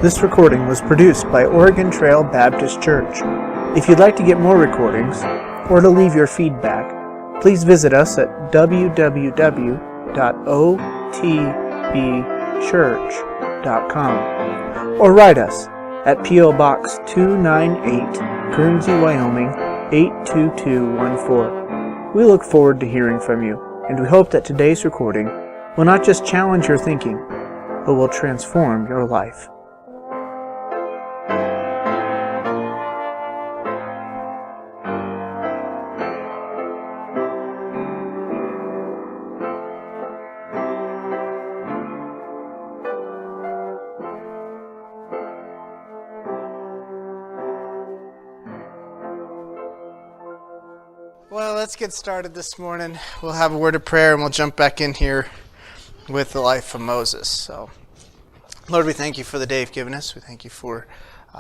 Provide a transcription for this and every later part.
This recording was produced by Oregon Trail Baptist Church. If you'd like to get more recordings, or to leave your feedback, please visit us at www.otbchurch.com or write us at P.O. Box 298, Guernsey, Wyoming 82214. We look forward to hearing from you, and we hope that today's recording will not just challenge your thinking, but will transform your life. Well, let's get started this morning. We'll have a word of prayer and we'll jump back in here with the life of Moses. So, Lord, we thank you for the day you've given us. We thank you for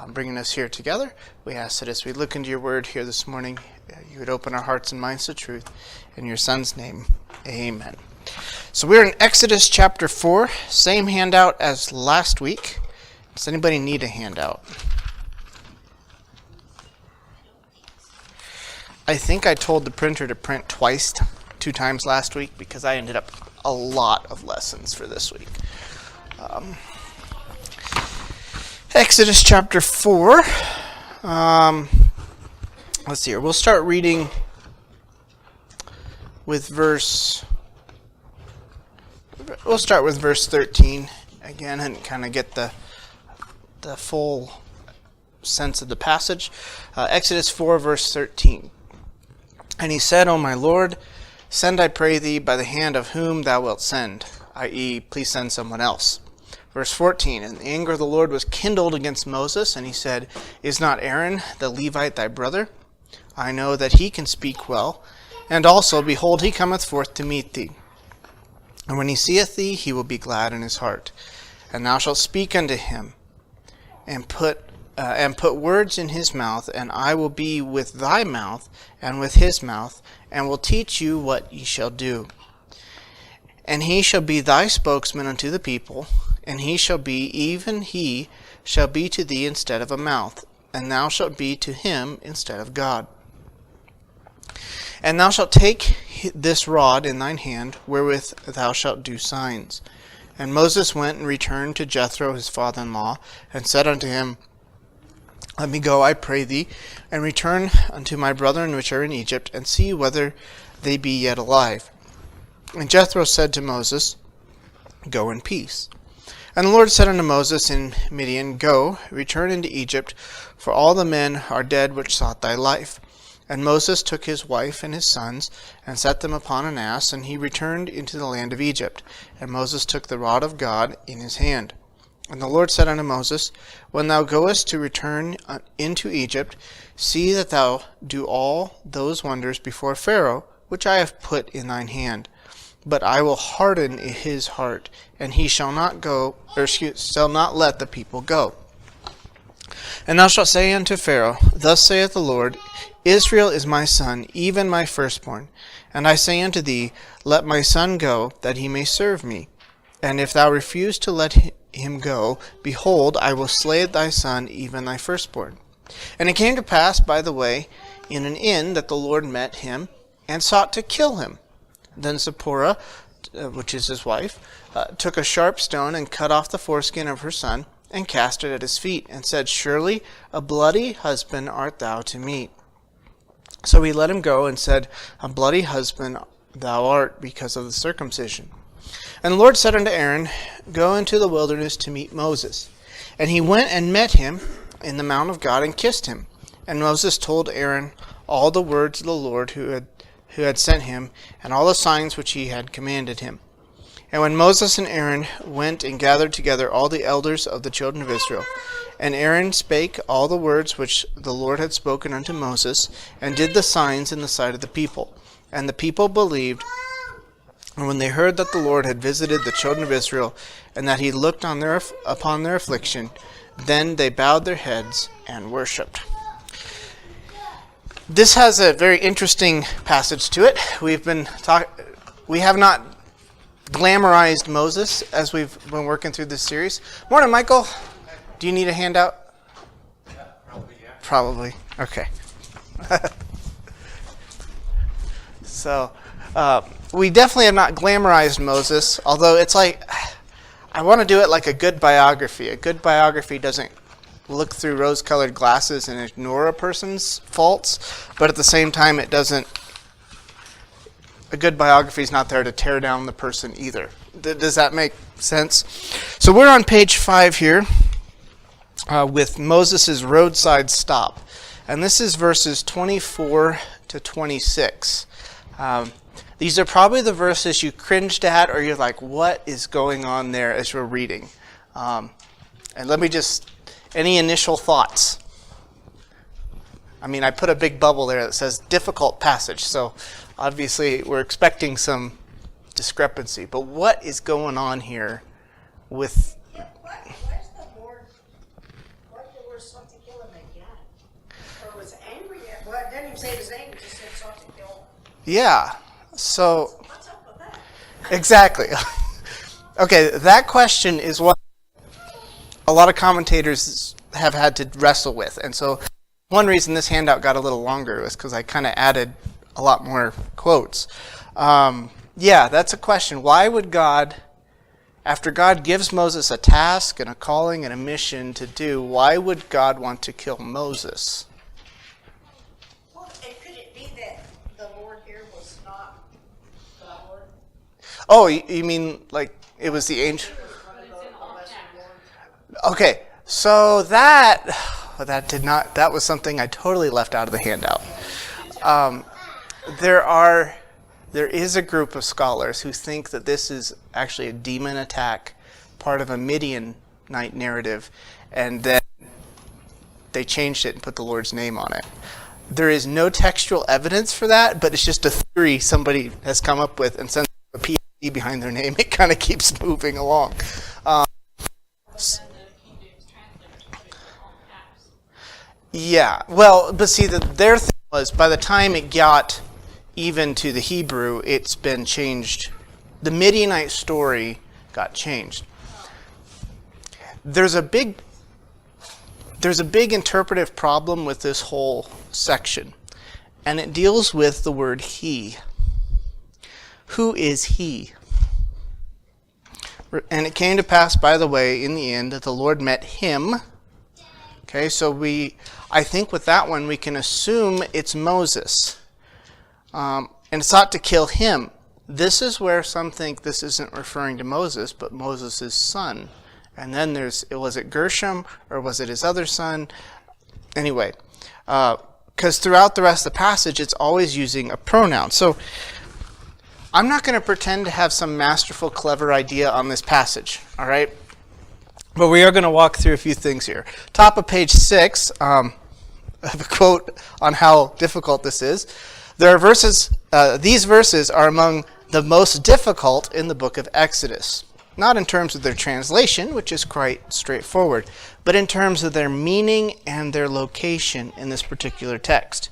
bringing us here together. We ask that as we look into your word here this morning, you would open our hearts and minds to truth. In your Son's name, amen. So we're in Exodus chapter 4, same handout as last week. Does anybody need a handout? I think I told the printer to print two times last week because I ended up a lot of lessons for this week. Exodus chapter 4. Let's see here. We'll start reading with verse 13 again and kind of get the full sense of the passage. Exodus 4 verse 13. And he said, O my Lord, send, I pray thee, by the hand of whom thou wilt send, i.e., please send someone else. Verse 14, and the anger of the Lord was kindled against Moses, and he said, Is not Aaron the Levite thy brother? I know that he can speak well. And also, behold, he cometh forth to meet thee. And when he seeth thee, he will be glad in his heart. And thou shalt speak unto him, and put words in his mouth, and I will be with thy mouth and with his mouth, and will teach you what ye shall do. And he shall be thy spokesman unto the people, and he shall be to thee instead of a mouth, and thou shalt be to him instead of God. And thou shalt take this rod in thine hand, wherewith thou shalt do signs. And Moses went and returned to Jethro his father-in-law, and said unto him, Let me go, I pray thee, and return unto my brethren which are in Egypt, and see whether they be yet alive. And Jethro said to Moses, Go in peace. And the Lord said unto Moses in Midian, Go, return into Egypt, for all the men are dead which sought thy life. And Moses took his wife and his sons, and set them upon an ass, and he returned into the land of Egypt. And Moses took the rod of God in his hand. And the Lord said unto Moses, When thou goest to return into Egypt, see that thou do all those wonders before Pharaoh, which I have put in thine hand. But I will harden his heart, and he shall not let the people go. And thou shalt say unto Pharaoh, Thus saith the Lord, Israel is my son, even my firstborn. And I say unto thee, Let my son go, that he may serve me. And if thou refuse to let him go, behold, I will slay thy son, even thy firstborn. And it came to pass by the way in an inn that the Lord met him, and sought to kill him. Then Zipporah, which is his wife, took a sharp stone, and cut off the foreskin of her son, and cast it at his feet, and said, Surely a bloody husband art thou to me. So he let him go, and said, A bloody husband thou art, because of the circumcision. And the Lord said unto Aaron, Go into the wilderness to meet Moses. And he went and met him in the mount of God, and kissed him. And Moses told Aaron all the words of the Lord who had sent him, and all the signs which he had commanded him. And when Moses and Aaron went and gathered together all the elders of the children of Israel, and Aaron spake all the words which the Lord had spoken unto Moses, and did the signs in the sight of the people. And the people believed. And when they heard that the Lord had visited the children of Israel, and that he looked upon their affliction, then they bowed their heads and worshipped. This has a very interesting passage to it. We have not glamorized Moses as we've been working through this series. Morning, Michael. Do you need a handout? Probably. Okay. So, we definitely have not glamorized Moses, although it's like, I want to do it like a good biography. A good biography doesn't look through rose-colored glasses and ignore a person's faults, but at the same time, it doesn't. A good biography is not there to tear down the person either. Does that make sense? So we're on page 5 here with Moses' roadside stop. And this is verses 24 to 26. These are probably the verses you cringed at, or you're like, what is going on there as you're reading? And let me just, any initial thoughts? I mean, I put a big bubble there that says difficult passage, so obviously we're expecting some discrepancy. But what is going on here with... Why's the Lord, why did the Lord sought to kill him again? Or was angry at, well, it didn't even say he was angry, it just said sought to kill him. Yeah, so... What's up with that? Exactly. Okay, that question is what a lot of commentators have had to wrestle with. And so one reason this handout got a little longer was because I kind of added a lot more quotes. Yeah, that's a question. Why would God, after God gives Moses a task and a calling and a mission to do, why would God want to kill Moses? Well, and could it be that the Lord here was not the Lord? Oh, you mean like it was the angel? Okay, so that was something I totally left out of the handout. There is a group of scholars who think that this is actually a demon attack, part of a Midianite narrative, and then they changed it and put the Lord's name on it. There is no textual evidence for that, but it's just a theory somebody has come up with, and since a PhD behind their name, it kind of keeps moving along. Yeah, well, but see, their thing was, by the time it got even to the Hebrew, it's been changed. The Midianite story got changed. There's a big interpretive problem with this whole section, and it deals with the word he. Who is he? And it came to pass, by the way, in the end, that the Lord met him. Okay, so I think with that one we can assume it's Moses. And sought to kill him. This is where some think this isn't referring to Moses, but Moses' son. And then was it Gershom, or was it his other son? Anyway, because throughout the rest of the passage, it's always using a pronoun. So I'm not going to pretend to have some masterful, clever idea on this passage, all right? But we are going to walk through a few things here. Top of page 6, I have a quote on how difficult this is. There are verses, these verses are among the most difficult in the book of Exodus. Not in terms of their translation, which is quite straightforward, but in terms of their meaning and their location in this particular text.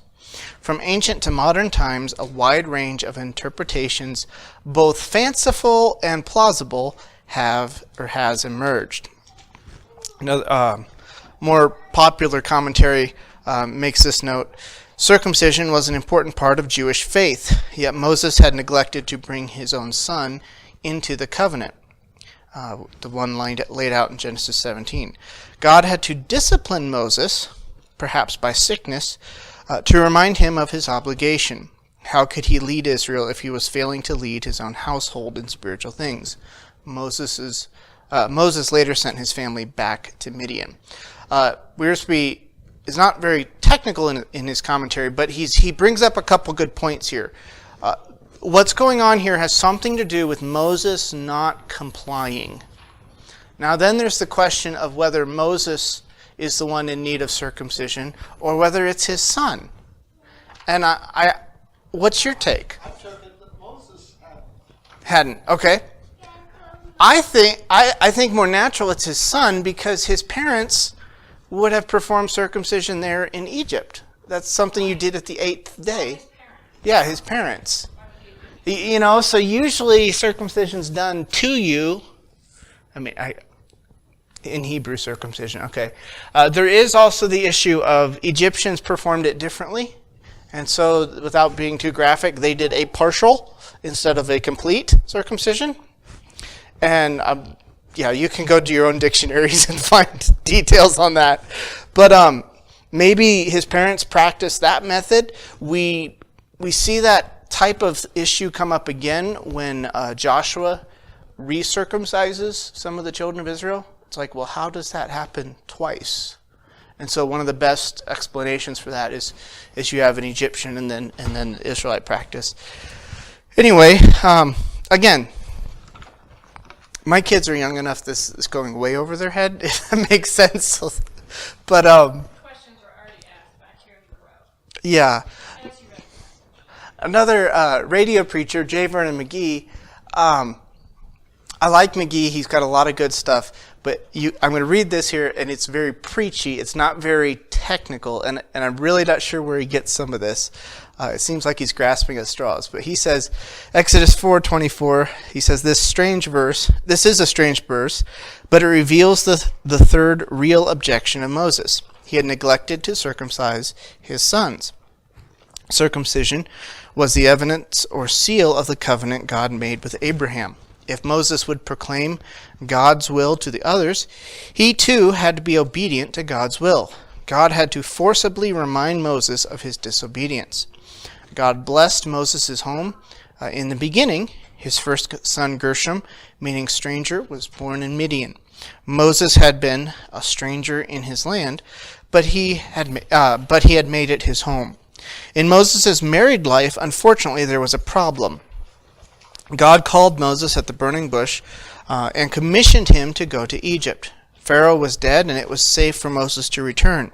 From ancient to modern times, a wide range of interpretations, both fanciful and plausible, has emerged. Another more popular commentary makes this note. Circumcision was an important part of Jewish faith, yet Moses had neglected to bring his own son into the covenant, the one laid out in Genesis 17. God had to discipline Moses, perhaps by sickness, to remind him of his obligation. How could he lead Israel if he was failing to lead his own household in spiritual things? Moses later sent his family back to Midian. Wiersbe is not very technical in his commentary, but he brings up a couple good points here. What's going on here has something to do with Moses not complying. Now then there's the question of whether Moses is the one in need of circumcision or whether it's his son. And what's your take? I took it that Moses Hadn't. Okay. I think more natural it's his son because his parents would have performed circumcision there in Egypt. That's something you did at the 8th day. Yeah, his parents. You know, so usually circumcision's done to you. I mean, In Hebrew, circumcision. Okay. There is also the issue of Egyptians performed it differently. And so, without being too graphic, they did a partial instead of a complete circumcision. And you can go to your own dictionaries and find details on that. But maybe his parents practiced that method. We see that type of issue come up again when Joshua recircumcises some of the children of Israel. It's like, well, how does that happen twice? And so one of the best explanations for that is you have an Egyptian and then the Israelite practice. Anyway, again, my kids are young enough. This is going way over their head. If that makes sense. But questions were already asked back here in the row. Yeah. Another radio preacher, J. Vernon McGee. I like McGee. He's got a lot of good stuff. But I'm going to read this here, and it's very preachy. It's not very technical, and I'm really not sure where he gets some of this. It seems like he's grasping at straws. But he says, Exodus 4:24, he says, this is a strange verse, but it reveals the third real objection of Moses. He had neglected to circumcise his sons. Circumcision was the evidence or seal of the covenant God made with Abraham. If Moses would proclaim God's will to the others, he too had to be obedient to God's will. God had to forcibly remind Moses of his disobedience. God blessed Moses' home. In the beginning, his first son Gershom, meaning stranger, was born in Midian. Moses had been a stranger in his land, but he had made it his home. In Moses' married life, unfortunately, there was a problem. God called Moses at the burning bush and commissioned him to go to Egypt. Pharaoh was dead, and it was safe for Moses to return.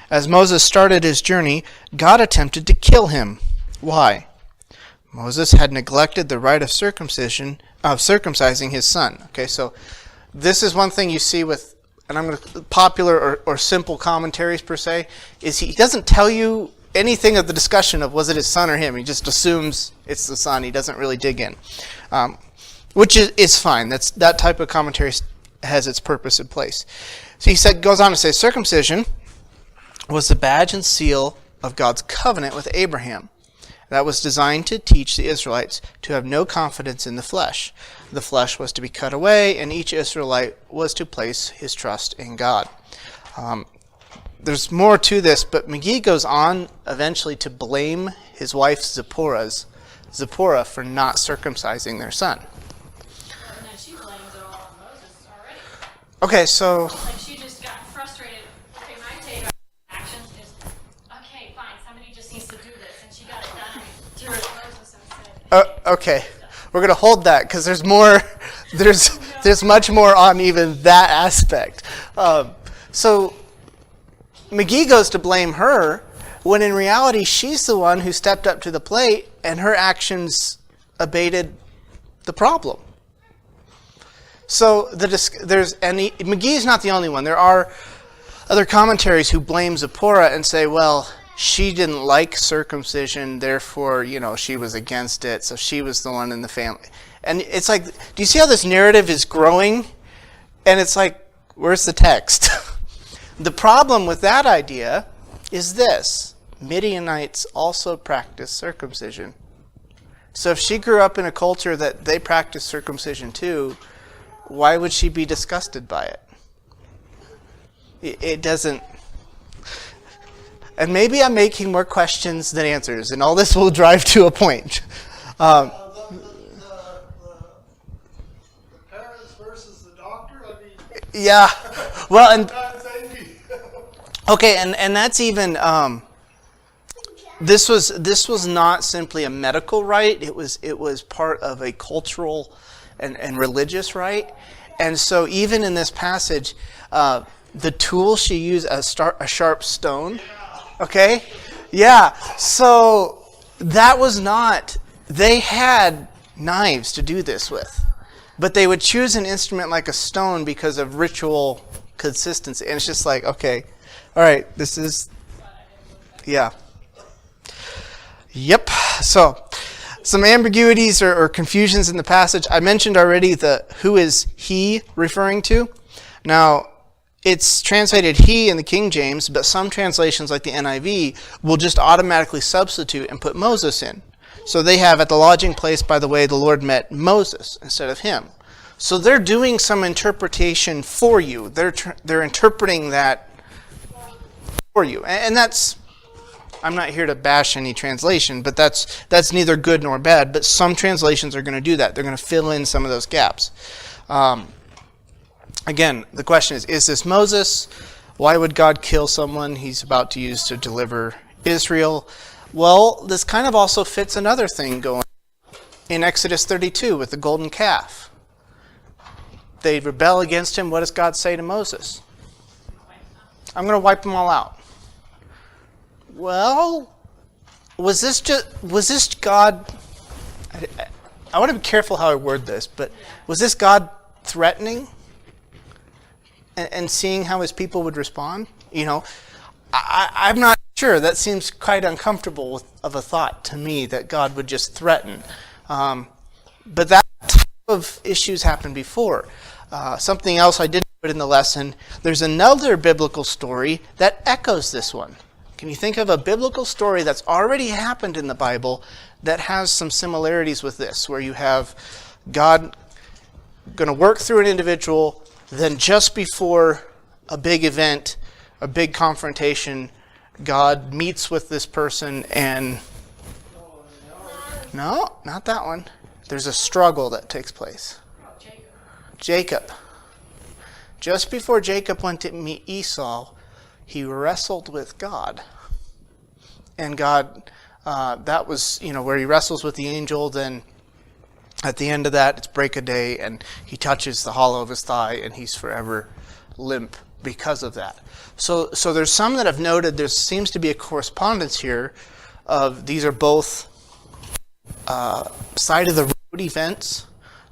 As Moses started his journey, God attempted to kill him. Why? Moses had neglected the rite of circumcising his son. Okay, so this is one thing you see with, and I'm going to popular or simple commentaries per se, is he doesn't tell you anything of the discussion of was it his son or him. He just assumes it's the son. He doesn't really dig in, which is fine. That type of commentary has its purpose in place. So he goes on to say, circumcision was the badge and seal of God's covenant with Abraham. That was designed to teach the Israelites to have no confidence in the flesh. The flesh was to be cut away, and each Israelite was to place his trust in God. There's more to this, but McGee goes on eventually to blame his wife Zipporah for not circumcising their son. And then she blames it all on Moses already. Okay, so Like she just got frustrated. Okay, my take on actions is, okay, fine, somebody just needs to do this, and she got it done. Threw it at Moses and said, okay, we're going to hold that because there's more. There's much more on even that aspect. So McGee goes to blame her when in reality she's the one who stepped up to the plate and her actions abated the problem. So McGee's not the only one. There are other commentaries who blame Zipporah and say, well, she didn't like circumcision, therefore, she was against it, so she was the one in the family. And it's like, do you see how this narrative is growing? And it's like, where's the text? The problem with that idea is this. Midianites also practice circumcision. So if she grew up in a culture that they practice circumcision too, why would she be disgusted by it? It doesn't. And maybe I'm making more questions than answers, and all this will drive to a point. The parents versus the doctor, Yeah. Well, and okay, and that's even this was not simply a medical rite. It was part of a cultural and religious rite. And so even in this passage, the tool she used a sharp stone. Okay? Yeah. So that was not, they had knives to do this with. But they would choose an instrument like a stone because of ritual consistency. And it's just like, okay, all right, this is, yeah. Yep. So some ambiguities or confusions in the passage. I mentioned already who is he referring to. Now, it's translated he in the King James, but some translations like the NIV will just automatically substitute and put Moses in. So they have at the lodging place, by the way, the Lord met Moses instead of him. So they're doing some interpretation for you. They're interpreting that for you. And that's, I'm not here to bash any translation, but that's neither good nor bad. But some translations are going to do that. They're going to fill in some of those gaps. Again, the question is this Moses? Why would God kill someone he's about to use to deliver Israel? Well, this kind of also fits another thing going in Exodus 32 with the golden calf. They rebel against him. What does God say to Moses? I'm going to wipe them all out. Well, was this God? I want to be careful how I word this, but was this God threatening and seeing how his people would respond? You know, I'm not sure. That seems quite uncomfortable of a thought to me that God would just threaten. But that type of issues happened before. Something else I didn't put in the lesson, there's another biblical story that echoes this one. Can you think of a biblical story that's already happened in the Bible that has some similarities with this, where you have God going to work through an individual, then just before a big event, a big confrontation, God meets with this person and... No, not that one. There's a struggle that takes place. Jacob. Just before Jacob went to meet Esau, he wrestled with God. And God, that was, where he wrestles with the angel, then at the end of that, it's break of day, and he touches the hollow of his thigh, and he's forever limp because of that. So there's some that have noted there seems to be a correspondence here of these are both side of the road events.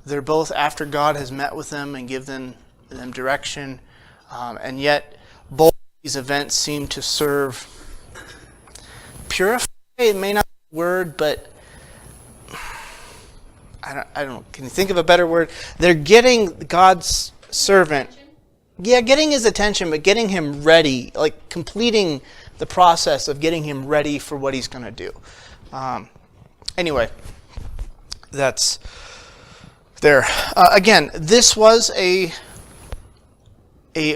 They're both after God has met with them and given them direction, and yet both these events seem to serve purify. It may not be a word, but I don't know. Can you think of a better word? They're getting God's servant. Yeah, getting his attention, but getting him ready, like completing the process of getting him ready for what he's going to do. Anyway, that's there. Again, this was a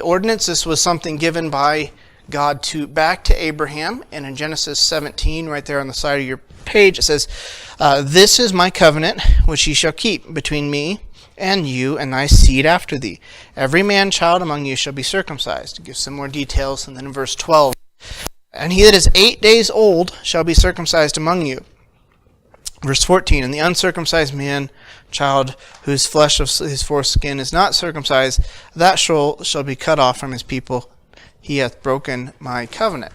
ordinance. This was something given by God back to Abraham, and in Genesis 17, right there on the side of your page, it says, "This is my covenant which ye shall keep between me and you and thy seed after thee. Every man child among you shall be circumcised." It gives some more details, and then in verse 12, "And he that is 8 days old shall be circumcised among you." Verse 14, "And the uncircumcised man child whose flesh of his foreskin is not circumcised, that shall be cut off from his people. He hath broken my covenant."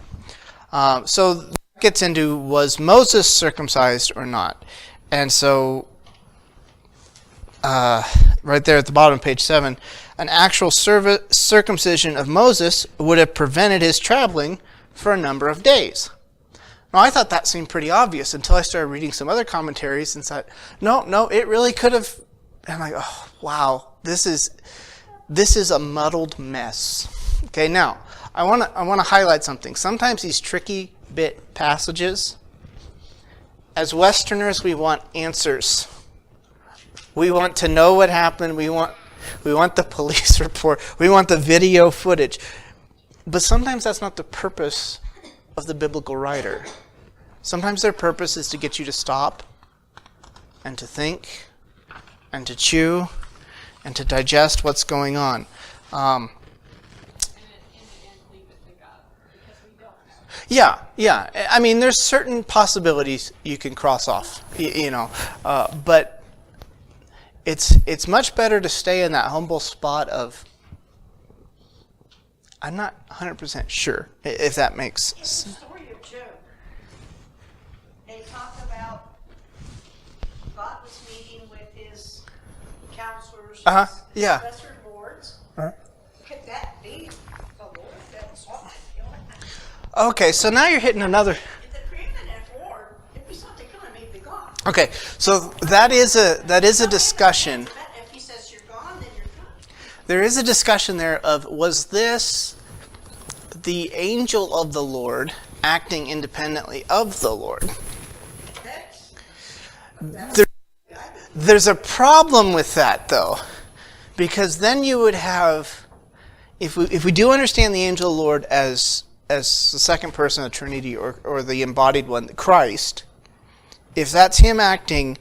So that gets into, was Moses circumcised or not? And so right there at the bottom of page 7, an actual circumcision of Moses would have prevented his traveling for a number of days. Now, I thought that seemed pretty obvious until I started reading some other commentaries and said, no, it really could have. And I'm like, oh, wow, this is a muddled mess. Okay, now, I want to highlight something. Sometimes these tricky bit passages, as Westerners, we want answers. We want to know what happened. We want the police report. We want the video footage. But sometimes that's not the purpose of the biblical writer. Sometimes their purpose is to get you to stop and to think and to chew and to digest what's going on. Yeah. I mean, there's certain possibilities you can cross off, but it's much better to stay in that humble spot of, I'm not 100% sure, if that makes sense. In the story of Job, they talk about God was meeting with his counselors, Yeah. lesser lords. Could that be the Lord that sought to kill him? Okay, so now you're hitting another. If the preeminent war, if he sought to kill him, he'd be gone. Okay, so that is a discussion. If he says you're gone, then you're gone. there is a discussion there of, was this the angel of the Lord acting independently of the Lord? There's a problem with that, though, because then you would have, if we do understand the angel of the Lord as the second person of the Trinity, or the embodied one, Christ, if that's him acting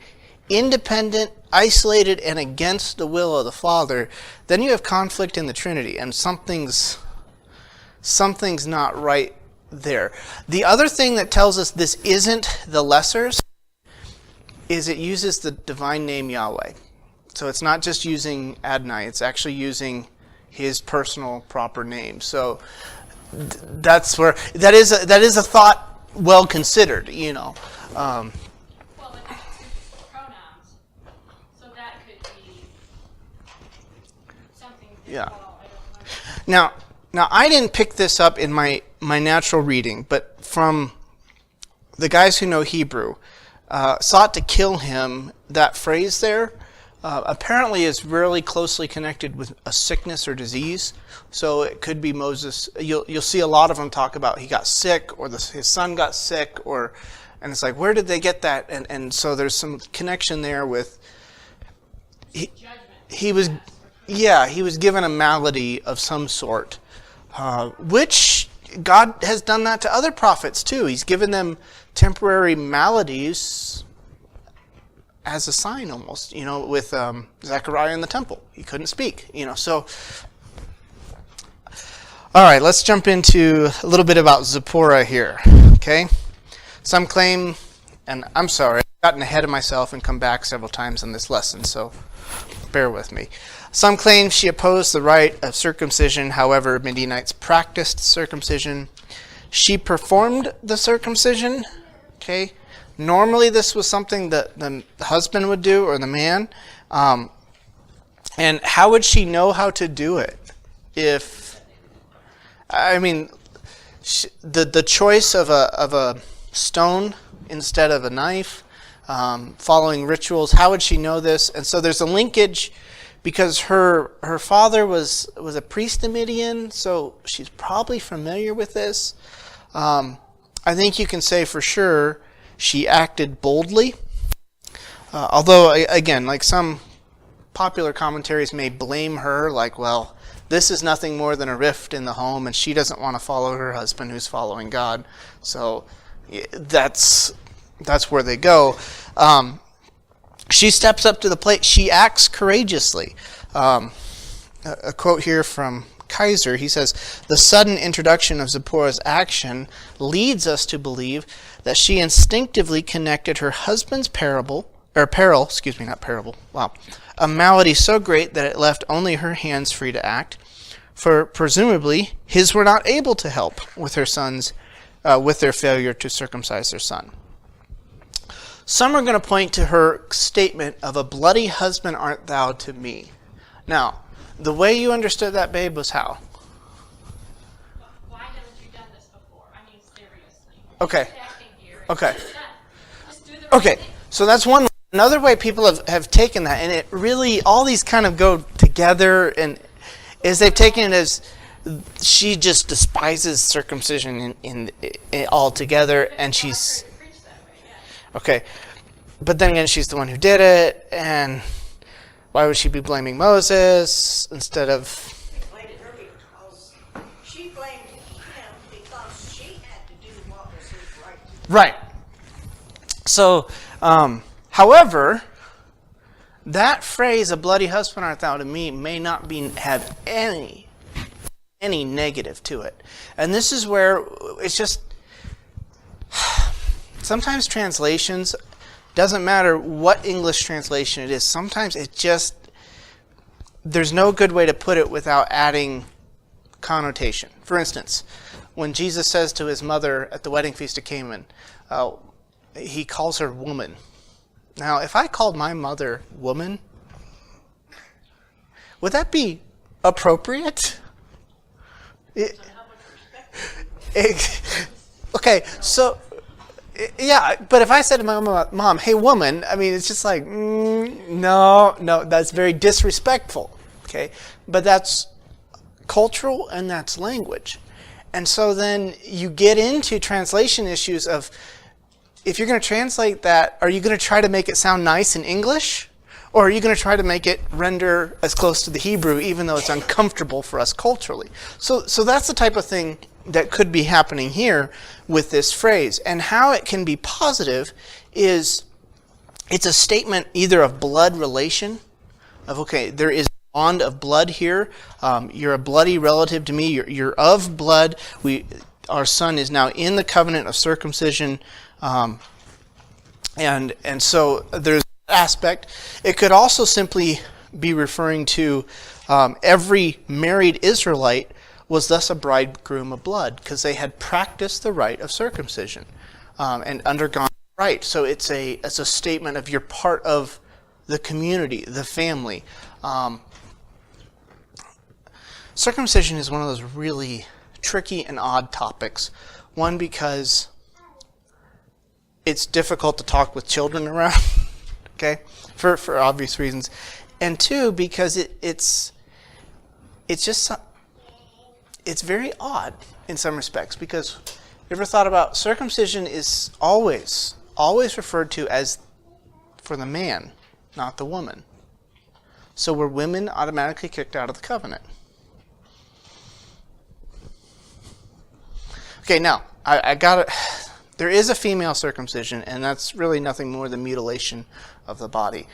independent, isolated, and against the will of the Father, then you have conflict in the Trinity, and something's not right there. The other thing that tells us this isn't the lessers is it uses the divine name Yahweh. So it's not just using Adonai, it's actually using his personal proper name. So that's where that is a thought well considered, Well, but that's pronouns, so that could be something. Yeah. Well, I don't know. Now I didn't pick this up in my natural reading, but from the guys who know Hebrew, sought to kill him, that phrase there apparently is really closely connected with a sickness or disease. So it could be Moses. You'll see a lot of them talk about he got sick, or his son got sick, and it's like, where did they get that? And so there's some connection there with he was given a malady of some sort, which God has done that to other prophets too. He's given them temporary maladies as a sign, almost, with Zechariah in the temple. He couldn't speak, so. All right, let's jump into a little bit about Zipporah here, okay? Some claim, and I'm sorry, I've gotten ahead of myself and come back several times in this lesson, so bear with me. Some claim she opposed the rite of circumcision, however, Midianites practiced circumcision. She performed the circumcision, okay? Normally this was something that the husband would do, or the man. And how would she know how to do it? The choice of a stone instead of a knife, following rituals, how would she know this? And so there's a linkage, because her father was a priest in Midian, so she's probably familiar with this. I think you can say for sure she acted boldly. Although, again, like some popular commentaries may blame her, like, well, this is nothing more than a rift in the home, and she doesn't want to follow her husband who's following God. So that's where they go. She steps up to the plate. She acts courageously. A quote here from Kaiser, he says, "The sudden introduction of Zipporah's action leads us to believe that she instinctively connected her husband's peril, a malady so great that it left only her hands free to act, for presumably his were not able to help with her sons, with their failure to circumcise their son." Some are going to point to her statement of "a bloody husband art thou to me." Now, the way you understood that, babe, was how? Why haven't you done this before? I mean, seriously. Okay. Just acting here. Okay. Just do the right Okay, thing. so that's one. Another way people have taken that, and it really, all these kind of go together, and is they've taken it as she just despises circumcision in altogether, and she's Preach that way, yeah. okay. But then again, she's the one who did it, and why would she be blaming Moses instead of? Blamed her because she blamed him because she had to do what was his right to do. Right. So, however, that phrase, "a bloody husband art thou to me," may not have any negative to it. And this is where it's just, sometimes translations, doesn't matter what English translation it is, sometimes it just, there's no good way to put it without adding connotation. For instance, when Jesus says to his mother at the wedding feast of Canaan, he calls her woman. Now, if I called my mother woman, would that be appropriate? Okay, so, yeah, but if I said to my mom, "Hey, woman," I mean, it's just like, no, that's very disrespectful. Okay, but that's cultural and that's language. And so then you get into translation issues of, if you're going to translate that, are you going to try to make it sound nice in English? Or are you going to try to make it render as close to the Hebrew, even though it's uncomfortable for us culturally? So that's the type of thing that could be happening here with this phrase. And how it can be positive is, it's a statement either of blood relation, of, okay, there is a bond of blood here. You're a bloody relative to me. You're of blood. Our son is now in the covenant of circumcision. And so there's that aspect. It could also simply be referring to every married Israelite was thus a bridegroom of blood, because they had practiced the rite of circumcision and undergone the rite. So it's a statement of you're part of the community, the family. Circumcision is one of those really tricky and odd topics. One, because it's difficult to talk with children around, okay, for obvious reasons. And two, because it's very odd in some respects, because you ever thought about circumcision is always referred to as for the man, not the woman. So were women automatically kicked out of the covenant? Okay, now, I got it. There is a female circumcision, and that's really nothing more than mutilation of the body.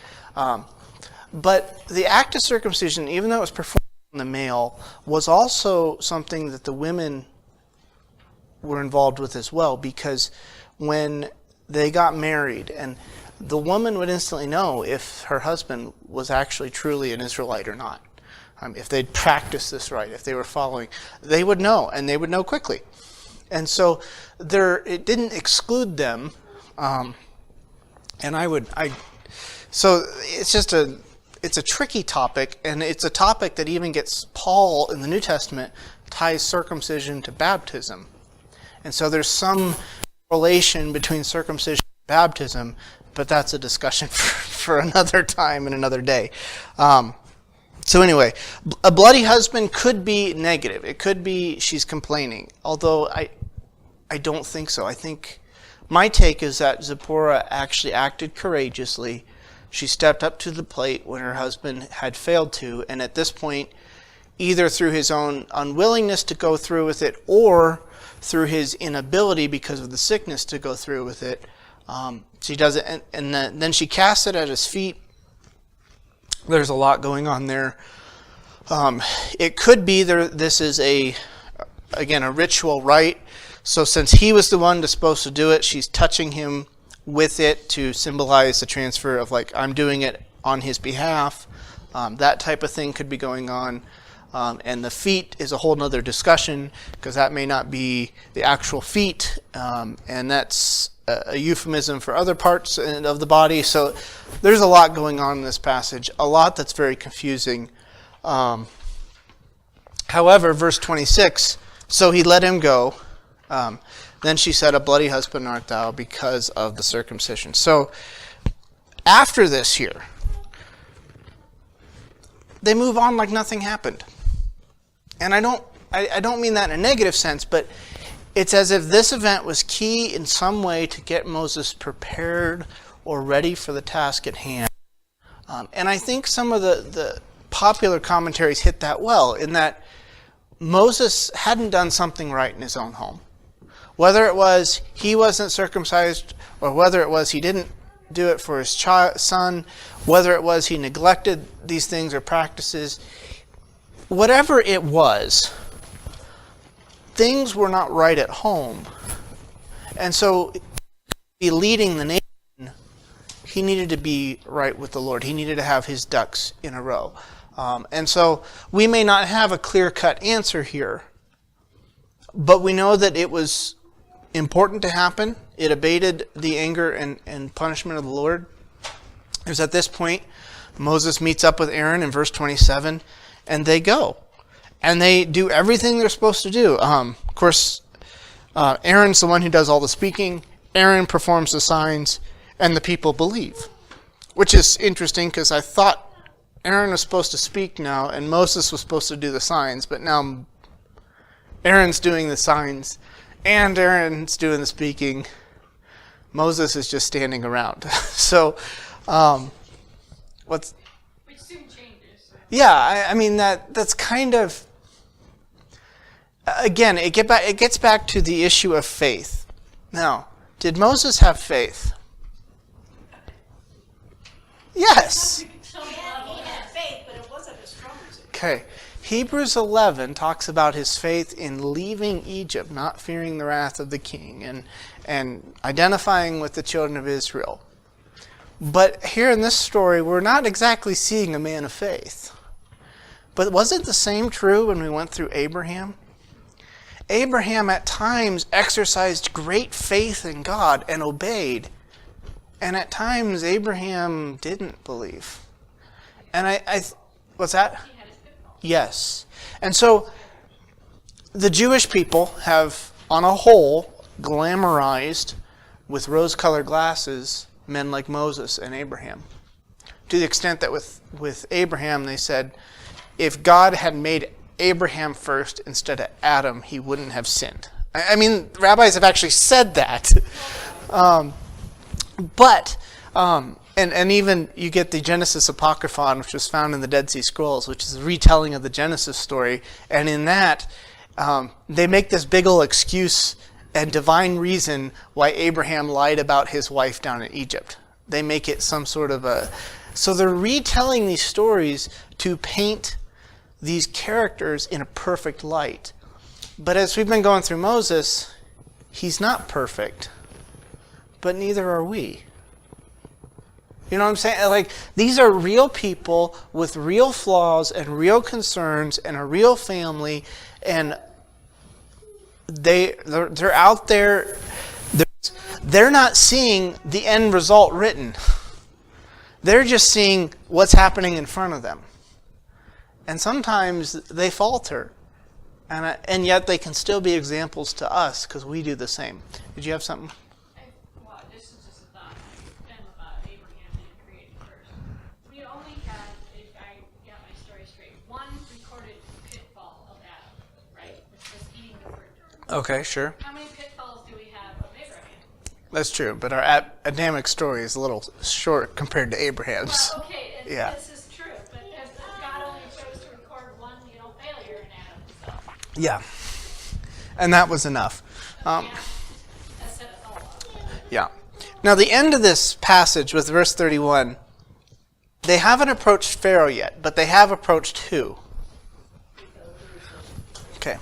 But the act of circumcision, even though it was performed on the male, was also something that the women were involved with as well, because when they got married, and the woman would instantly know if her husband was actually truly an Israelite or not. If they'd practiced this right, if they were following, they would know, and they would know quickly. And so it didn't exclude them, so it's a tricky topic, and it's a topic that even gets Paul in the New Testament ties circumcision to baptism. And so there's some relation between circumcision and baptism, but that's a discussion for another time and another day. So anyway, a bloody husband could be negative. It could be she's complaining, although I don't think so. I think my take is that Zipporah actually acted courageously. She stepped up to the plate when her husband had failed to, and at this point, either through his own unwillingness to go through with it or through his inability because of the sickness to go through with it, she does it, and then she casts it at his feet. There's a lot going on there. It could be this is a ritual rite. So since he was the one that's supposed to do it, she's touching him with it to symbolize the transfer of, like, I'm doing it on his behalf. That type of thing could be going on. And the feet is a whole nother discussion, because that may not be the actual feet, and that's a euphemism for other parts of the body. So there's a lot going on in this passage, a lot that's very confusing. However, verse 26, so he let him go. Then she said, a bloody husband art thou because of the circumcision. So after this here, they move on like nothing happened. And I don't mean that in a negative sense, but it's as if this event was key in some way to get Moses prepared or ready for the task at hand. And I think some of the popular commentaries hit that well, in that Moses hadn't done something right in his own home. Whether it was he wasn't circumcised, or whether it was he didn't do it for his son, whether it was he neglected these things or practices, whatever it was, things were not right at home. And so, be leading the nation, he needed to be right with the Lord. He needed to have his ducks in a row. And so, we may not have a clear-cut answer here, but we know that it was important to happen. It abated the anger and punishment of the Lord. It was at this point, Moses meets up with Aaron in verse 27, and they go. And they do everything they're supposed to do. Of course, Aaron's the one who does all the speaking. Aaron performs the signs, and the people believe. Which is interesting, because I thought Aaron was supposed to speak now, and Moses was supposed to do the signs, but now Aaron's doing the signs, and Aaron's doing the speaking. Moses is just standing around. So, Which soon changes. yeah, I mean, that's kind of, again, it gets back to the issue of faith. Now, did Moses have faith? Yes. Yeah, he had faith, but it wasn't as strong as it. Okay. Hebrews 11 talks about his faith in leaving Egypt, not fearing the wrath of the king, and identifying with the children of Israel. But here in this story, we're not exactly seeing a man of faith. But wasn't the same true when we went through Abraham? Abraham at times exercised great faith in God and obeyed. And at times Abraham didn't believe. And what's that? Yes. And so the Jewish people have, on a whole, glamorized with rose-colored glasses men like Moses and Abraham. To the extent that with Abraham, they said, if God had made Abraham first instead of Adam, he wouldn't have sinned. I mean, rabbis have actually said that. And even you get the Genesis Apocryphon, which was found in the Dead Sea Scrolls, which is a retelling of the Genesis story. And in that, they make this big old excuse and divine reason why Abraham lied about his wife down in Egypt. They make it some sort of a... So they're retelling these stories to paint these characters in a perfect light. But as we've been going through Moses, he's not perfect. But neither are we. You know what I'm saying? Like, these are real people with real flaws and real concerns and a real family, and they're out there. They're not seeing the end result written. They're just seeing what's happening in front of them. And sometimes they falter. And yet they can still be examples to us because we do the same. Did you have something? Well, this is just a thought. About Abraham being created first. We only have, if I got my story straight, one recorded pitfall of Adam, right? Which was eating the fruit. Okay, sure. How many pitfalls do we have of Abraham? That's true, but our Adamic story is a little short compared to Abraham's. Well, okay, Yeah. this is true, but if God only chose to record one, failure in Adam, so Yeah. And that was enough. that set us all up. Yeah. Now, the end of this passage with verse 31, they haven't approached Pharaoh yet, but they have approached who? Okay.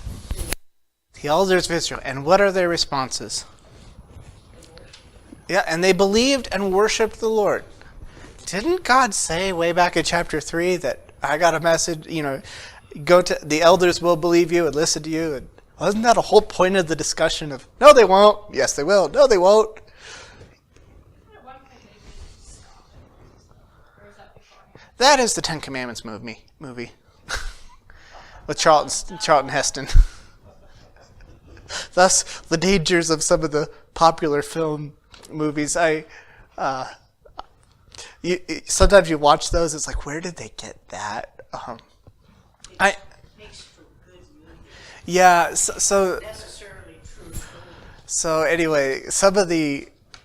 The elders of Israel. And what are their responses? Yeah, and they believed and worshiped the Lord. Didn't God say way back in chapter 3 that I got a message, go to the elders will believe you and listen to you? And wasn't that a whole point of the discussion of, no, they won't. Yes, they will. No, they won't. At one point they did stop it. Or was that before? That is the Ten Commandments movie with Charlton Heston. Thus, the dangers of some of the popular film movies. Sometimes you watch those, it's like, where did they get that? Makes for good movie. Yeah, so Necessarily true story. So anyway,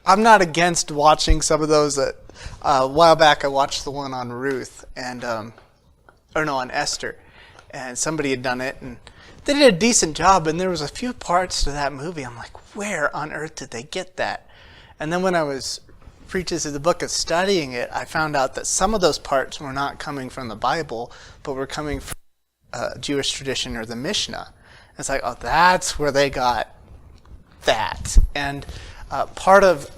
I'm not against watching some of those. A while back, I watched the one on Ruth on Esther, and somebody had done it, and they did a decent job. And there was a few parts to that movie. I'm like, where on earth did they get that? And then when I was preaching through the book and studying it, I found out that some of those parts were not coming from the Bible, but were coming from Jewish tradition or the Mishnah. It's like, oh, that's where they got that. And part of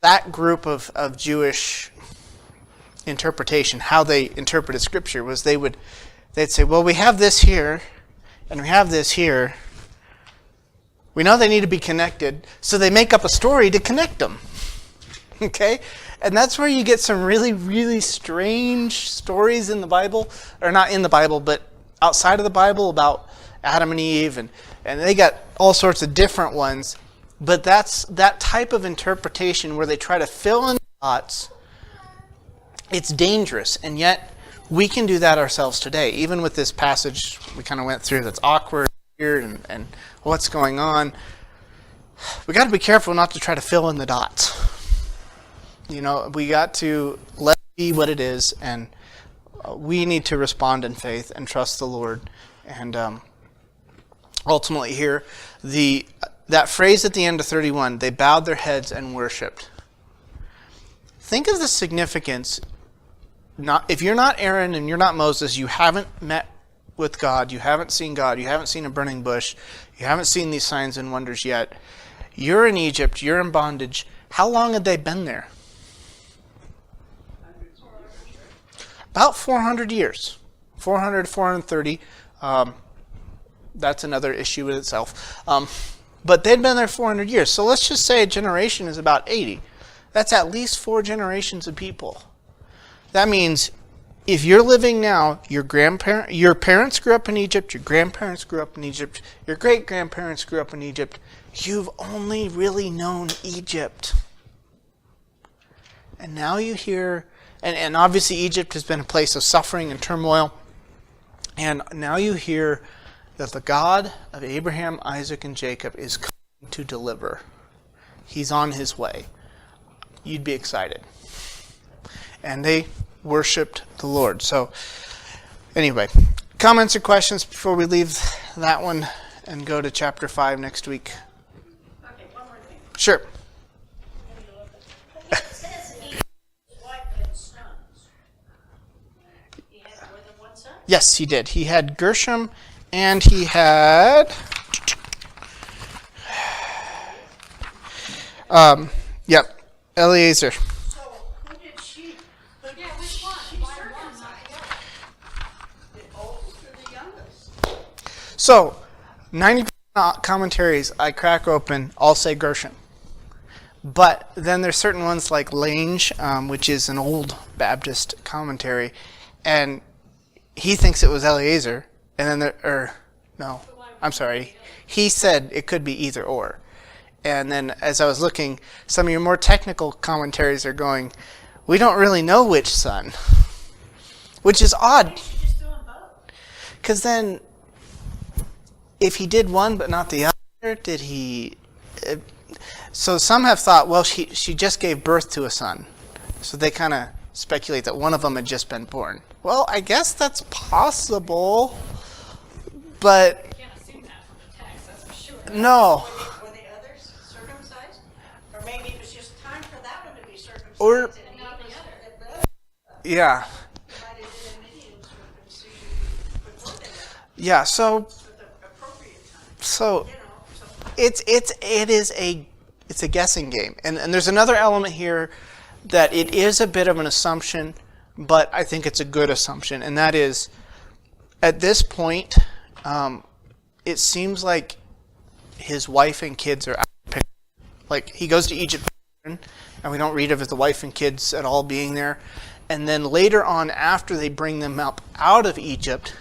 that group of Jewish interpretation, how they interpreted Scripture, was they'd say, well, we have this here, and we have this here. We know they need to be connected, so they make up a story to connect them. Okay? And that's where you get some really, really strange stories in the Bible, or not in the Bible, but outside of the Bible about Adam and Eve, and they got all sorts of different ones. But that's that type of interpretation where they try to fill in the dots It's dangerous, and yet we can do that ourselves today. Even with this passage we kind of went through that's awkward, weird, and what's going on, we got to be careful not to try to fill in the dots. We got to let it be what it is, and we need to respond in faith and trust the Lord. And ultimately here, that phrase at the end of 31, they bowed their heads and worshipped. Think of the significance. If you're not Aaron and you're not Moses, you haven't met with God, you haven't seen God, you haven't seen a burning bush, you haven't seen these signs and wonders yet. You're in Egypt, you're in bondage. How long had they been there? About 400 years. 400, 430. That's another issue in itself. But they'd been there 400 years. So let's just say a generation is about 80. That's at least 4 generations of people. That means if you're living now, your parents grew up in Egypt, your grandparents grew up in Egypt, your great-grandparents grew up in Egypt. You've only really known Egypt. And now you hear, and obviously Egypt has been a place of suffering and turmoil. And now you hear that the God of Abraham, Isaac, and Jacob is coming to deliver. He's on his way. You'd be excited. And they worshipped the Lord. So, anyway, comments or questions before we leave that one and go to chapter 5 next week? Okay, one more thing. Sure. It says he had his wife and sons. He had more than one son? Yes, he did. He had Gershom, and he had... Eliezer. So who did she? Yeah, which one? Why one, not the other? The oldest or the youngest? So, 90% commentaries I crack open all say Gershom. But then there's certain ones like Lange, which is an old Baptist commentary, and he thinks it was Eliezer. And then he said it could be either or. And then as I was looking, some of your more technical commentaries are going, we don't really know which son. Which is odd. She just doing both. Because then, if he did one but not the other, did he... So some have thought, well, she just gave birth to a son. So they kind of speculate that one of them had just been born. Well, I guess that's possible. But... You can't assume that from the text, that's for sure. No. Were the others circumcised? Or maybe it was just time for that one to be circumcised. Or- and not the he other. was- Yeah. He might have did a Midian circumcision before they left Yeah, so... with the appropriate time. So... You know, so It's a guessing game. And there's another element here that it is a bit of an assumption, but I think it's a good assumption. And that is, at this point, it seems like his wife and kids are out of the picture. Like, he goes to Egypt, and we don't read of the wife and kids at all being there. And then later on, after they bring them up out of Egypt,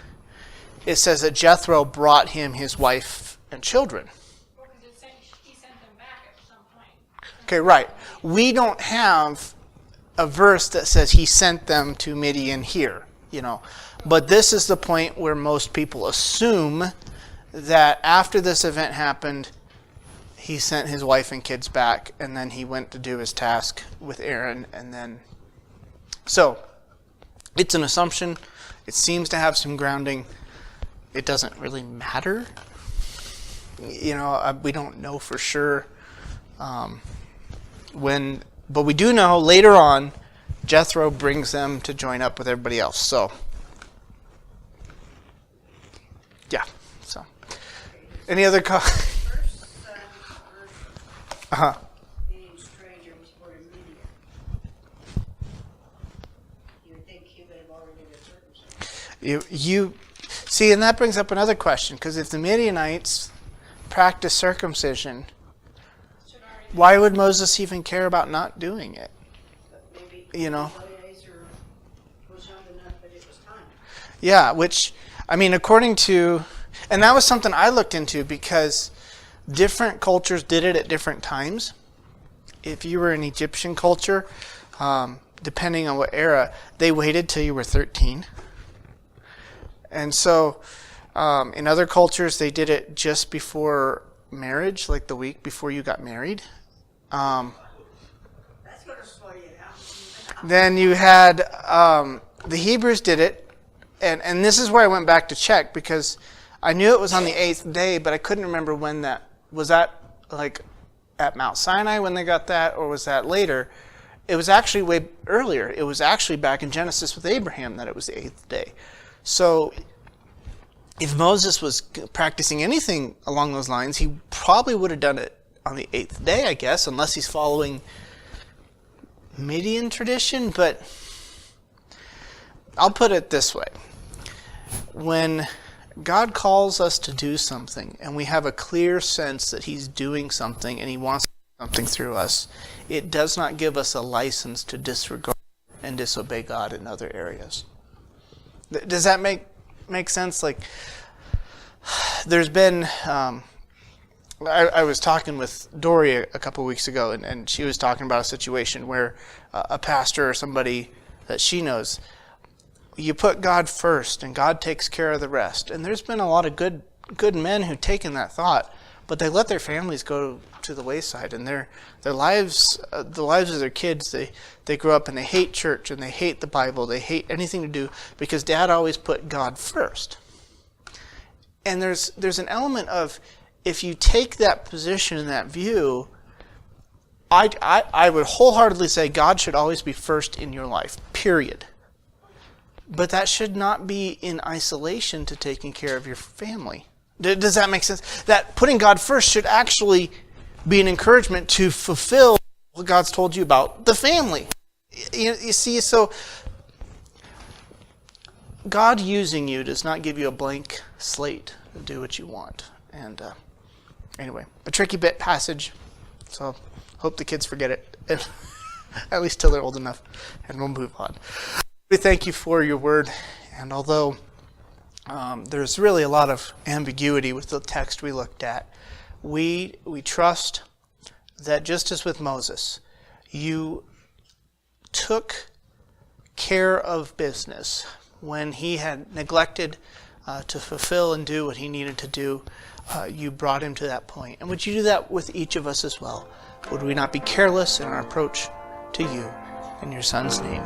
it says that Jethro brought him his wife and children. Well, because he sent them back at some point. Okay, right. We don't have a verse that says he sent them to Midian here, But this is the point where most people assume that after this event happened, he sent his wife and kids back, and then he went to do his task with Aaron, and then... So, it's an assumption. It seems to have some grounding. It doesn't really matter. We don't know for sure but we do know later on Jethro brings them to join up with everybody else. So, yeah. So, any other first son, Uh-huh. being stranger, was born in Midian. You would think he would have already been circumcised. You see, and that brings up another question, because if the Midianites practice circumcision, why would Moses even care about not doing it? But maybe You know. Eliezer was young enough that it was time. Yeah, which, according to, and that was something I looked into because different cultures did it at different times. If you were in Egyptian culture, depending on what era, they waited till you were 13. And so in other cultures, they did it just before marriage, like the week before you got married. That's gonna slow you down. Then you had the Hebrews did it, and this is where I went back to check because I knew it was on the 8th day, but I couldn't remember when that was. That like at Mount Sinai when they got that, or was that later? It was actually way earlier. It was actually back in Genesis with Abraham that it was the 8th day. So if Moses was practicing anything along those lines, he probably would have done it on the 8th day, I guess, unless he's following Midian tradition. But I'll put it this way. When God calls us to do something and we have a clear sense that he's doing something and he wants to do something through us, it does not give us a license to disregard and disobey God in other areas. Does that make sense? Like, there's been I was talking with Dory a couple weeks ago, and she was talking about a situation where a pastor or somebody that she knows, you put God first and God takes care of the rest. And there's been a lot of good men who've taken that thought, but they let their families go to the wayside, and their lives, the lives of their kids, they grow up and they hate church and they hate the Bible, they hate anything to do because Dad always put God first. And there's an element of, if you take that position and that view, I would wholeheartedly say God should always be first in your life, period. But that should not be in isolation to taking care of your family. Does that make sense? That putting God first should actually be an encouragement to fulfill what God's told you about the family. You see, so God using you does not give you a blank slate to do what you want. And anyway, a tricky bit passage. So hope the kids forget it, at least till they're old enough, and we'll move on. We thank you for your word, and although there's really a lot of ambiguity with the text we looked at, we trust that just as with Moses, you took care of business when he had neglected to fulfill and do what he needed to do. You brought him to that point. And would you do that with each of us as well? Would we not be careless in our approach to you? In your Son's name.